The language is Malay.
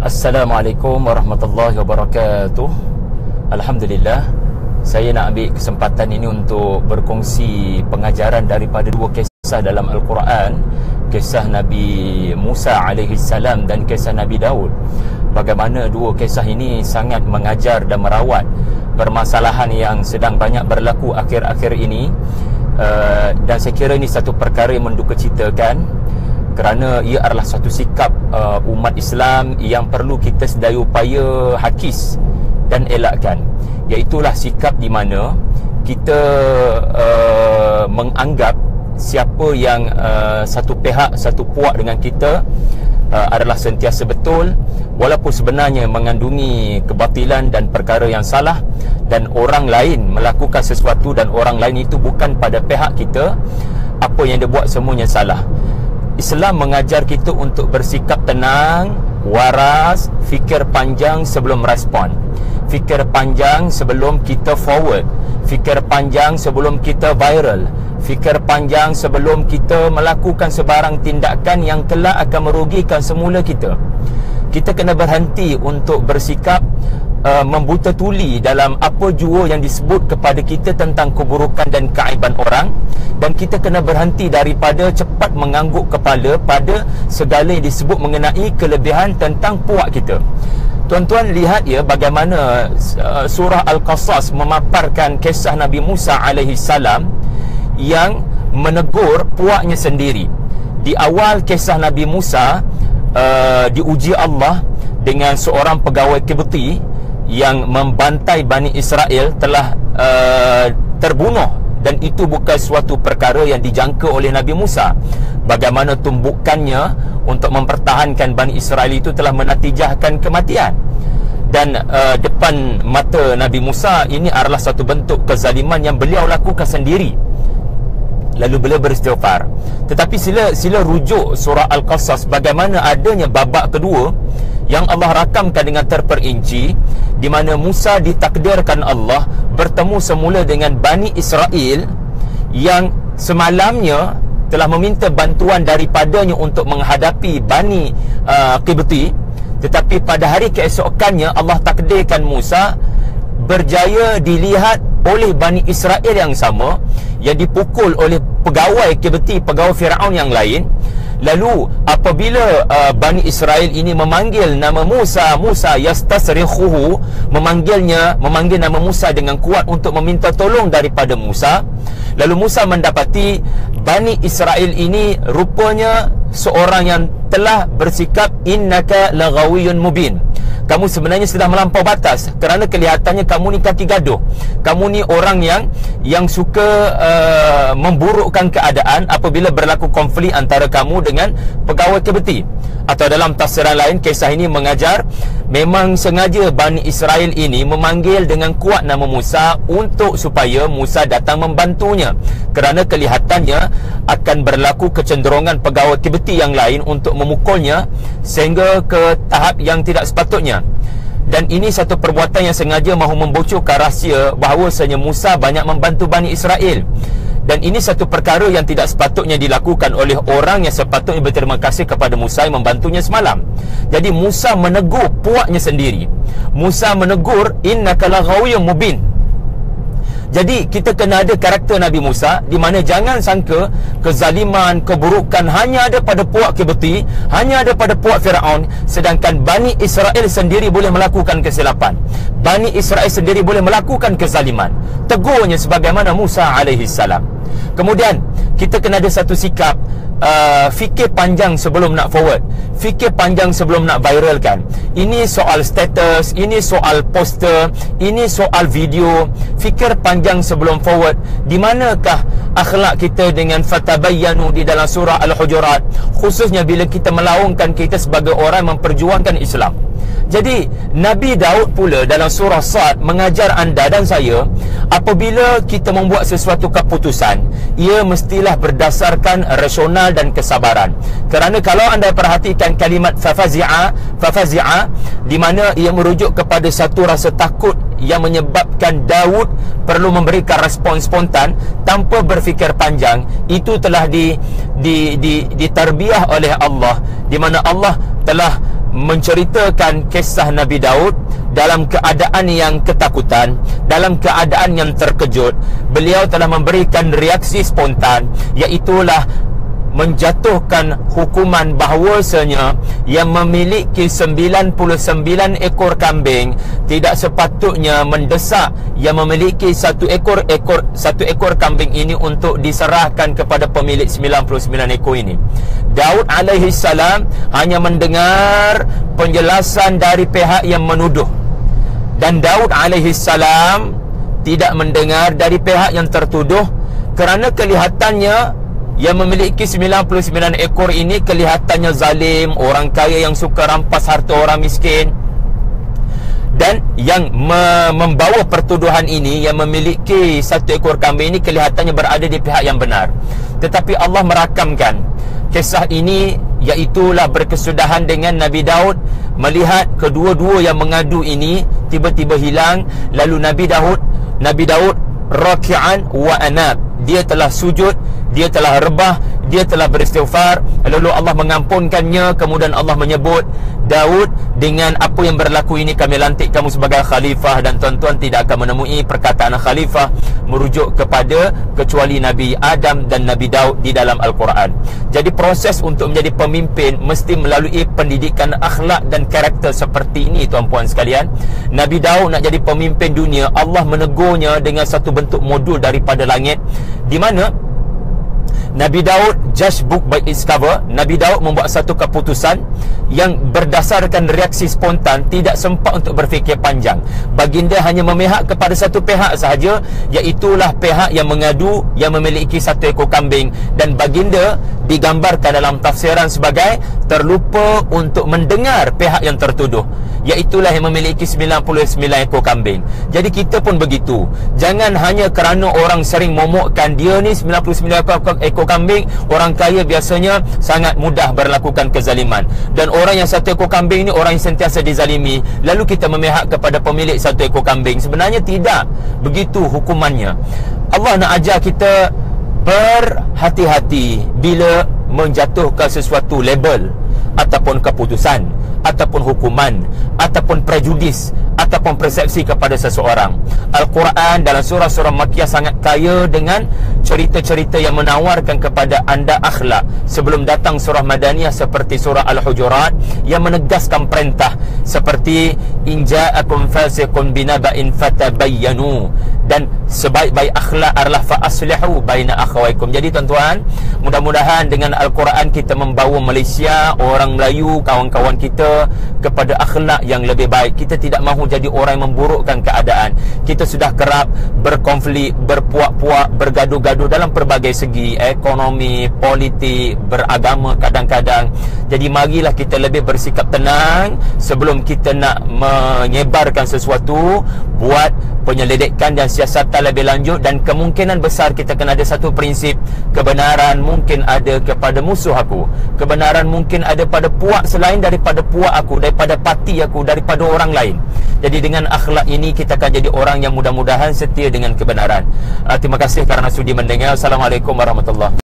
Assalamualaikum warahmatullahi wabarakatuh. Alhamdulillah, saya nak ambil kesempatan ini untuk berkongsi pengajaran daripada dua kisah dalam Al-Quran, kisah Nabi Musa alaihi salam dan kisah Nabi Daud. Bagaimana dua kisah ini sangat mengajar dan merawat permasalahan yang sedang banyak berlaku akhir-akhir ini. Dan saya kira ini satu perkara yang mendukacitakan, kerana ia adalah satu sikap umat Islam yang perlu kita sedaya upaya hakis dan elakkan. Iaitulah sikap di mana kita menganggap siapa yang satu pihak, satu puak dengan kita adalah sentiasa betul, walaupun sebenarnya mengandungi kebatilan dan perkara yang salah, dan orang lain melakukan sesuatu dan orang lain itu bukan pada pihak kita, apa yang dia buat semuanya salah. Islam mengajar kita untuk bersikap tenang, waras, fikir panjang sebelum respon, fikir panjang sebelum kita forward, fikir panjang sebelum kita viral, fikir panjang sebelum kita melakukan sebarang tindakan yang kelak akan merugikan semula kita. Kita kena berhenti untuk bersikap membuta tuli dalam apa jua yang disebut kepada kita tentang keburukan dan keaiban orang, dan kita kena berhenti daripada cepat mengangguk kepala pada segala yang disebut mengenai kelebihan tentang puak kita. Tuan-tuan lihat ya bagaimana surah Al-Qasas memaparkan kisah Nabi Musa alaihi salam yang menegur puaknya sendiri. Di awal kisah Nabi Musa diuji Allah dengan seorang pegawai Kibti yang membantai Bani Israel telah terbunuh, dan itu bukan suatu perkara yang dijangka oleh Nabi Musa. Bagaimana tumbukannya untuk mempertahankan Bani Israel itu telah menatijahkan kematian. Dan depan mata Nabi Musa ini adalah satu bentuk kezaliman yang beliau lakukan sendiri. Lalu beliau beristighfar. Tetapi sila rujuk surah Al-Qasas bagaimana adanya babak kedua yang Allah rakamkan dengan terperinci, di mana Musa ditakdirkan Allah bertemu semula dengan Bani Israel yang semalamnya telah meminta bantuan daripadanya untuk menghadapi Bani Qibti. Tetapi pada hari keesokannya Allah takdirkan Musa berjaya dilihat oleh Bani Israel yang sama, yang dipukul oleh pegawai Kibti, pegawai Firaun yang lain. Lalu apabila Bani Israel ini memanggil nama Musa, Musa yastasrikhuhu, memanggil nama Musa dengan kuat untuk meminta tolong daripada Musa. Lalu Musa mendapati Bani Israel ini rupanya seorang yang telah bersikap innaka laghawiyyun mubin. Kamu sebenarnya sudah melampau batas, kerana kelihatannya kamu ni kaki gaduh. Kamu ni orang yang suka memburukkan keadaan apabila berlaku konflik antara kamu dengan pegawai Kibti. Atau dalam tafsiran lain, kisah ini mengajar memang sengaja Bani Israel ini memanggil dengan kuat nama Musa untuk supaya Musa datang membantunya, kerana kelihatannya akan berlaku kecenderungan pegawai Kibti yang lain untuk memukulnya sehingga ke tahap yang tidak sepatutnya. Dan ini satu perbuatan yang sengaja mahu membocorkan rahsia bahawasanya Musa banyak membantu Bani Israel. Dan ini satu perkara yang tidak sepatutnya dilakukan oleh orang yang sepatutnya berterima kasih kepada Musa yang membantunya semalam. Jadi Musa menegur puaknya sendiri. Musa menegur innaka laghawiyyun mubin. Jadi kita kena ada karakter Nabi Musa, di mana jangan sangka kezaliman, keburukan hanya ada pada puak Kibti, hanya ada pada puak Firaun, sedangkan Bani Israel sendiri boleh melakukan kesilapan. Bani Israel sendiri boleh melakukan kezaliman. Tegurnya sebagaimana Musa alaihi salam. Kemudian kita kena ada satu sikap fikir panjang sebelum nak forward, fikir panjang sebelum nak viralkan. Ini soal status, ini soal poster, ini soal video. Fikir panjang sebelum forward. Di manakah akhlak kita dengan fatabayyanu di dalam surah Al-Hujurat, khususnya bila kita melaungkan kita sebagai orang yang memperjuangkan Islam. Jadi Nabi Daud pula dalam surah Sad mengajar anda dan saya, apabila kita membuat sesuatu keputusan, ia mestilah berdasarkan rasional dan kesabaran. Kerana kalau anda perhatikan kalimat fafazi'a, di mana ia merujuk kepada satu rasa takut yang menyebabkan Daud perlu memberikan respon spontan tanpa berfikir panjang. Itu telah ditarbiah oleh Allah, di mana Allah telah menceritakan kisah Nabi Daud dalam keadaan yang ketakutan, dalam keadaan yang terkejut. Beliau telah memberikan reaksi spontan, iaitulah menjatuhkan hukuman bahawasanya yang memiliki 99 ekor kambing tidak sepatutnya mendesak yang memiliki satu ekor kambing ini untuk diserahkan kepada pemilik 99 ekor ini. Daud alaihi salam hanya mendengar penjelasan dari pihak yang menuduh, dan Daud alaihi salam tidak mendengar dari pihak yang tertuduh, kerana kelihatannya yang memiliki 99 ekor ini kelihatannya zalim, orang kaya yang suka rampas harta orang miskin. Dan yang membawa pertuduhan ini, yang memiliki satu ekor kambing ini, kelihatannya berada di pihak yang benar. Tetapi Allah merakamkan kisah ini, iaitulah berkesudahan dengan Nabi Daud melihat kedua-dua yang mengadu ini tiba-tiba hilang. Lalu Nabi Daud raki'an wa anab, dia telah sujud, dia telah rebah, dia telah beristighfar. Lalu Allah mengampunkannya. Kemudian Allah menyebut, Daud, dengan apa yang berlaku ini kami lantik kamu sebagai khalifah. Dan tuan-tuan tidak akan menemui perkataan khalifah merujuk kepada kecuali Nabi Adam dan Nabi Daud di dalam Al-Quran. Jadi proses untuk menjadi pemimpin mesti melalui pendidikan akhlak dan karakter seperti ini, tuan-puan sekalian. Nabi Daud nak jadi pemimpin dunia, Allah menegurnya dengan satu bentuk modul daripada langit, di mana Nabi Daud judge book by its cover. Nabi Daud membuat satu keputusan yang berdasarkan reaksi spontan, tidak sempat untuk berfikir panjang. Baginda hanya memihak kepada satu pihak sahaja, iaitulah pihak yang mengadu, yang memiliki satu ekor kambing. Dan baginda digambarkan dalam tafsiran sebagai terlupa untuk mendengar pihak yang tertuduh, iaitulah yang memiliki 99 ekor kambing. Jadi kita pun begitu. Jangan hanya kerana orang sering momokkan dia ni 99 ekor kambing, orang kaya biasanya sangat mudah berlakukan kezaliman, dan orang yang satu ekor kambing ni orang yang sentiasa dizalimi, lalu kita memihak kepada pemilik satu ekor kambing. Sebenarnya tidak begitu hukumannya. Allah nak ajar kita berhati-hati bila menjatuhkan sesuatu label ataupun keputusan ataupun hukuman ataupun prejudis ataupun persepsi kepada seseorang. Al-Quran dalam surah-surah Makkiyah sangat kaya dengan cerita-cerita yang menawarkan kepada anda akhlak. Sebelum datang surah Madaniyah seperti surah Al-Hujurat yang menegaskan perintah seperti in ja'akum fasiqun binaba'in fatabayyanu, dan sebaik-baik akhlak adalah fa aslihu baina akhawaikum. Jadi tuan-tuan, mudah-mudahan dengan Al-Quran kita membawa Malaysia, orang Melayu, kawan-kawan kita kepada akhlak yang lebih baik. Kita tidak mahu jadi orang yang memburukkan keadaan. Kita sudah kerap berkonflik, berpuak-puak, bergaduh-gaduh dalam pelbagai segi, ekonomi, politik, beragama kadang-kadang. Jadi marilah kita lebih bersikap tenang sebelum kita nak menyebarkan sesuatu, buat penyelidikan dan siasatan lebih lanjut. Dan kemungkinan besar kita kena ada satu prinsip, kebenaran mungkin ada kepada musuh aku, kebenaran mungkin ada pada puak selain daripada puak aku, daripada parti aku, daripada orang lain. Jadi dengan akhlak ini kita akan jadi orang yang mudah-mudahan setia dengan kebenaran. Terima kasih kerana sudi mendengar. Assalamualaikum warahmatullahi wabarakatuh.